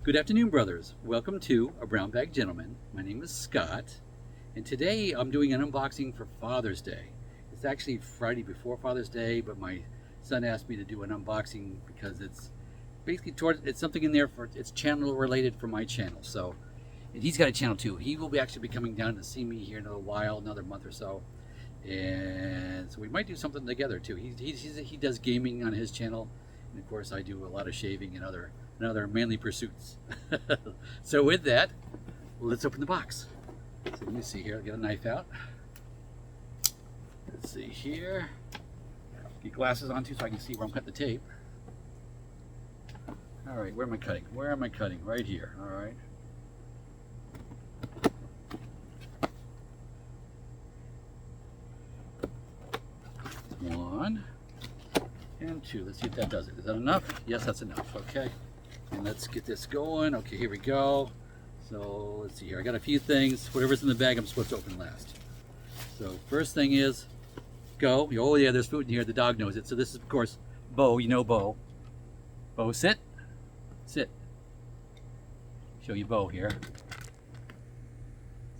Good afternoon, brothers. Welcome to A Brown Bag Gentleman. My name is Scott, and today I'm doing an unboxing for Father's Day. It's actually Friday before Father's Day, but my son asked me to do an unboxing because it's basically it's something in there for it's channel related for my channel. So, and he's got a channel too. He will actually be coming down to see me here in a while, another month or so, and so we might do something together too. He does gaming on his channel, and of course I do a lot of shaving and other manly pursuits. So with that, let's open the box. So let me see here. I'll get a knife out. Let's see here. Get glasses on too so I can see where I'm cutting the tape. All right, where am I cutting? Where am I cutting? Right here. All right. One and two. Let's see if that does it. Is that enough? Yes, that's enough. Okay. And let's get this going. Okay, here we go. So let's see here. I got a few things. Whatever's in the bag, I'm supposed to open last. So first thing is, go. Oh yeah, there's food in here. The dog knows it. So this is, of course, Bo. You know Bo. Bo, sit. Sit. Show you Bo here.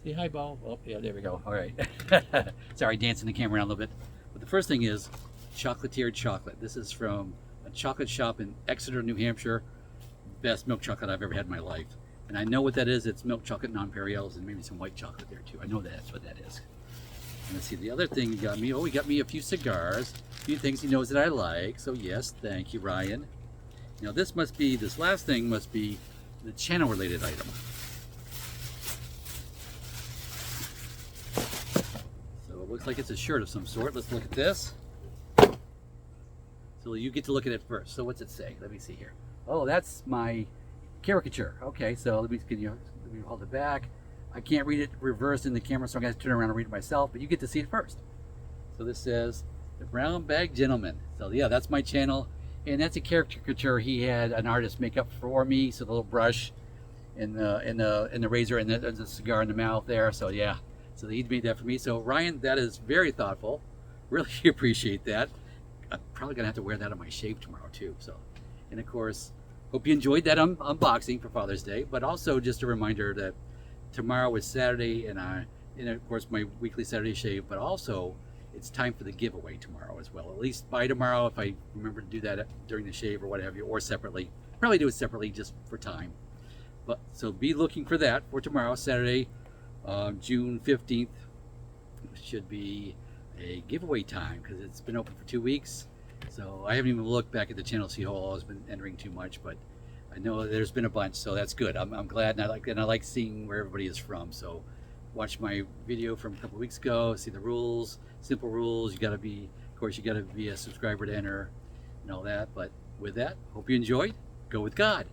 Say hi, Bo. Oh yeah, there we go. All right. Sorry, dancing the camera around a little bit. But the first thing is chocolatier chocolate. This is from a chocolate shop in Exeter, New Hampshire. Best milk chocolate I've ever had in my life. And I know what that is. It's milk chocolate nonpareils and maybe some white chocolate there too. I know that's what that is. And let's see, the other thing you got me. Oh, he got me a few cigars, a few things he knows that I like. So yes, thank you, Ryan. Now this last thing must be the channel related item. So it looks like it's a shirt of some sort. Let's look at this. So you get to look at it first. So what's it say? Let me see here. Oh, that's my caricature. Okay, so let me hold it back. I can't read it reversed in the camera, so I'm going to turn around and read it myself, but you get to see it first. So this says, The Brown Bag Gentleman. So yeah, that's my channel, and that's a caricature he had an artist make up for me, so the little brush and the razor and the cigar in the mouth there, so yeah. So he made that for me. So Ryan, that is very thoughtful. Really appreciate that. I'm probably going to have to wear that on my shave tomorrow too, so. And of course, hope you enjoyed that unboxing for Father's Day, but also just a reminder that tomorrow is Saturday, and of course my weekly Saturday shave, but also it's time for the giveaway tomorrow as well. At least by tomorrow, if I remember to do that during the shave or what have you, or separately. Probably do it separately just for time. But so be looking for that for tomorrow, Saturday, June 15th. Should be a giveaway time because it's been open for 2 weeks. So I haven't even looked back at the channel to see how I've been entering too much, but I know there's been a bunch, so that's good. I'm glad, and I like seeing where everybody is from. So watch my video from a couple weeks ago, see the rules, simple rules. Of course, you gotta be a subscriber to enter and all that. But with that, hope you enjoyed. Go with God.